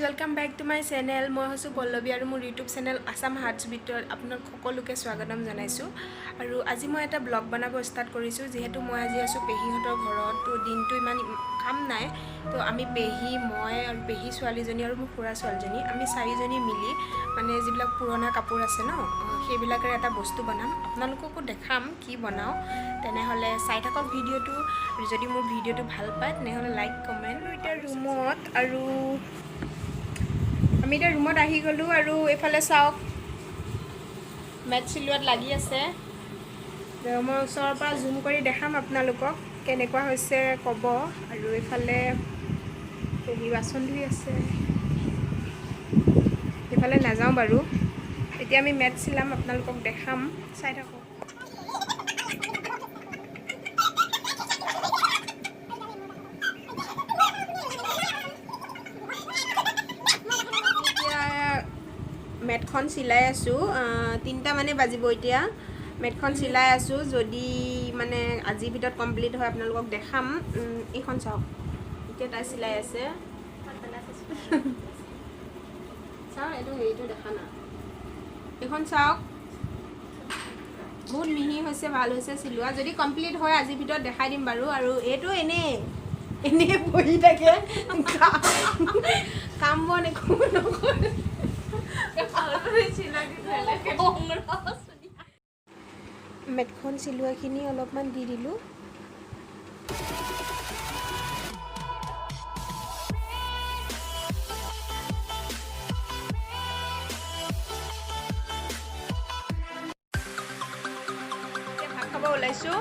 Welcome back to my channel. मैं हूँ पल्लवी और मोर यूट्यूब चेनेल आसाम हार्ट्स बीटर आपनक सकलोके स्वागतम जानाइछु। और आज मैं एटा ब्लग बनाब स्टार्ट करिछु जेहेतु मैं आज आसो पेहीहतर घरत। तो दिनटो इमान काम नाइ, तो आमी पेही मैं और पेही छोवालीजनी और मोर खुरा छोवालीजनी आमी चारिजनी मिली माने जिबिलाक पुराना कापोर आछे न সেইবিলাকেৰে এটা বস্তু বনাম, আপোনালোককো দেখাম কি বনাও। তেনেহলে চাই থাকক ভিডিওটো। যদি মোৰ ভিডিওটো ভাল পায় তেনেহলে লাইক কমেন্ট। এটা ৰুমত আৰু আমি এটা ৰুমত আহি গলো আৰু এফালে চাওক মেট চিলোৱাত লাগি আছে। মই ওচৰৰ পৰা জুম কৰি দেখাম আপোনালোকক কেনেকুৱা হৈছে ক'ব। আৰু এফালে পেহি বাচন ধুই আছে, এফালে নাযাওঁ বাৰু। এতিয়া আমি মেট চিলাম, আপোনালোকক দেখাম, চাই থাকক। মেটখন চিলাই আছো, 3টা মানে বাজিব এতিয়া। মেটখন চিলাই আছো, যদি মানে আজিৰ ভিতৰত কমপ্লিট হয় আপোনালোকক দেখাম। এইখন চাওক, এতিয়া তাই চিলাই আছে। চাওক এইটো হেৰিটো দেখা না, এইখন চাওক বহুত মিহি হৈছে, ভাল হৈছে চিলোৱা। যদি কমপ্লিট হয় আজিৰ ভিতৰত দেখাই দিম বাৰু। আৰু এইটো এনেই বহি থাকে, কাম বন একো নকৰে। মেটখন চিলোৱাখিনি অলপমান দি দিলোঁ। ভাত খাব ওলাইছোঁ,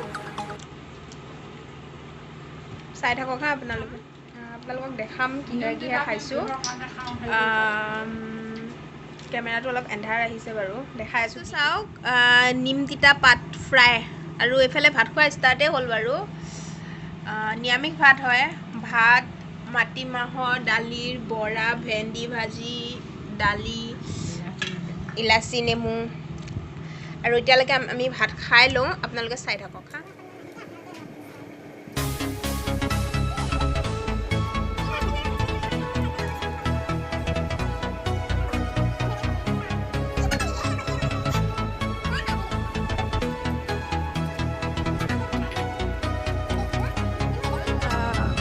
চাই থাকক হা আপোনালোকে। আপোনালোকক দেখাম কিহে কিহে খাইছোঁ। কেমেৰাটো অলপ এন্ধাৰ আহিছে বাৰু, দেখাই আছোঁ। চাওক, নিম তিতা পাত ফ্ৰাই আৰু এইফালে ভাত খোৱা ষ্টাৰ্টেই হ'ল বাৰু। নিৰামিষ ভাত হয়, ভাত মাটিমাহৰ দালিৰ বৰা, ভেন্দি ভাজি, দালি, ইলাচি নেমু। আৰু এতিয়ালৈকে আমি ভাত খাই লওঁ, আপোনালোকে চাই থাকক হা।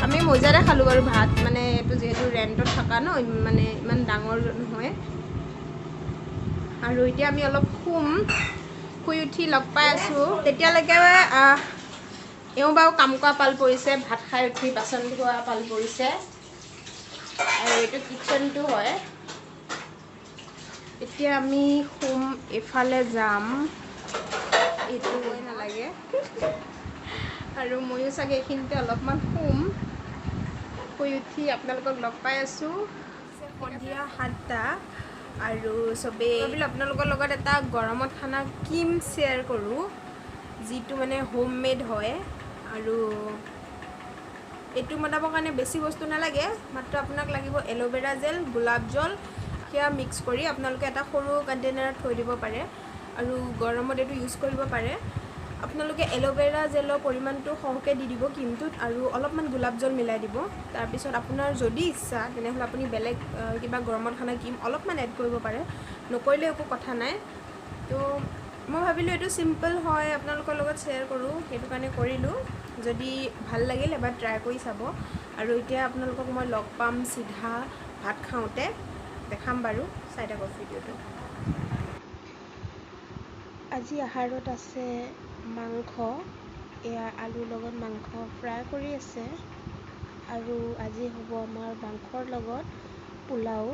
আমি মজাৰে খালোঁ বাৰু ভাত, মানে এইটো যিহেতু ৰেণ্টত থকা ন, মানে ইমান ডাঙৰ নহয়। আৰু এতিয়া আমি অলপ শুই উঠি লগ পাই আছোঁ। তেতিয়ালৈকে এওঁ বাৰু কাম কৰা পাল পৰিছে, ভাত খাই উঠি বাচন ধোৱা পাল পৰিছে। আৰু এইটো কিটচেনটো হয়। এতিয়া আমি এইফালে যাম, এইটো হৈ নালাগে। আৰু ময়ো চাগে এইখিনিতে অলপমান শুই উঠি আপোনালোকক লগ পাই আছোঁ। সন্ধিয়া 7টা আৰু চবেই আপোনালোকৰ লগত এটা গৰমত খানা কিম শ্বেয়াৰ কৰোঁ, যিটো মানে হোম মেড হয়। আৰু এইটো বনাবৰ কাৰণে বেছি বস্তু নালাগে, মাত্ৰ আপোনাক লাগিব এল'ভেৰা জেল, গোলাপ জল, সেয়া মিক্স কৰি আপোনালোকে এটা সৰু কণ্টেইনাৰত থৈ দিব পাৰে। আৰু গৰমত এইটো ইউজ কৰিব পাৰে। আপোনালোকে এল'ভেৰা জেলৰ পৰিমাণটো সৰহকৈ দি দিব ক্ৰীমটোত, আৰু অলপমান গোলাপ জল মিলাই দিব। তাৰপিছত আপোনাৰ যদি ইচ্ছা তেনেহ'লে আপুনি বেলেগ কিবা গৰমত খানা ক্ৰীম অলপমান এড কৰিব পাৰে, নকৰিলে একো কথা নাই। তো মই ভাবিলোঁ এইটো চিম্পল হয়, আপোনালোকৰ লগত শ্বেয়াৰ কৰোঁ, সেইটো কাৰণে কৰিলোঁ। যদি ভাল লাগিল এবাৰ ট্ৰাই কৰি চাব। আৰু এতিয়া আপোনালোকক মই লগ পাম চিধা ভাত খাওঁতে, দেখাম বাৰু, চাই থাকক ভিডিঅ'টো। আজি আহাৰত আছে মাংস, এয়া আলুৰ লগত মাংস ফ্ৰাই কৰি আছে। আৰু আজি হ'ব আমাৰ মাংসৰ লগত পোলাও।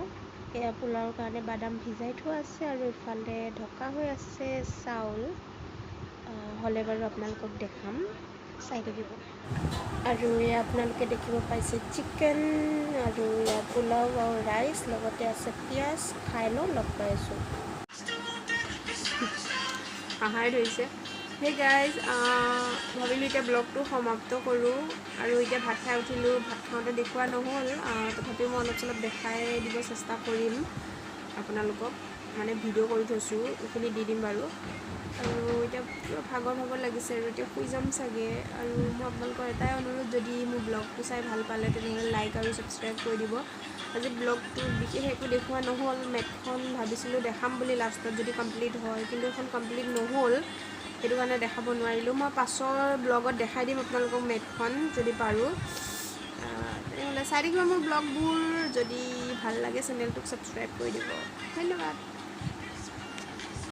এয়া পোলাওৰ কাৰণে বাদাম ভিজাই থোৱা আছে, আৰু ইফালে ঢকা হৈ আছে চাউল। হ'লে বাৰু আপোনালোকক দেখাম, চাই থাকিব। আৰু এয়া আপোনালোকে দেখিব পাইছে চিকেন, আৰু এয়া পোলাও আৰু ৰাইচ, লগতে আছে পিঁয়াজ। খাই লওঁ, লগ পাই আছোঁ। হাঁহাই ধৰিছে। সেই গাইজ, ভাবিলোঁ এতিয়া ব্লগটো সমাপ্ত কৰোঁ। আৰু এতিয়া ভাত খাই উঠিলোঁ, ভাত খাওঁতে দেখুওৱা নহ'ল, তথাপিও মই অলপ চলপ দেখাই দিব চেষ্টা কৰিম আপোনালোকক। মানে ভিডিঅ' কৰি থৈছোঁ, এইখিনি দি দিম বাৰু। আৰু এতিয়া পুৰা ভাগৰ লাগিছে আৰু এতিয়া শুই যাম চাগে। আৰু মই আপোনালোকৰ এটাই অনুৰোধ, যদি মোৰ ব্লগটো চাই ভাল পালে তেনেহ'লে লাইক আৰু ছাবস্ক্ৰাইব কৰি দিব। আজি ব্লগটো বিশেষ একো দেখুওৱা নহ'ল, মেটখন ভাবিছিলোঁ দেখাম বুলি লাষ্টত যদি কমপ্লিট হয়, কিন্তু এখন কমপ্লিট নহ'ল, সেইটো কাৰণে দেখাব নোৱাৰিলোঁ। মই পাছৰ ব্লগত দেখাই দিম আপোনালোকক মেটখন যদি পাৰোঁ। তেনেহ'লে চাই থাকিব মোৰ ব্লগবোৰ, যদি ভাল লাগে চেনেলটোক ছাবস্ক্ৰাইব কৰি দিব। ধন্যবাদ।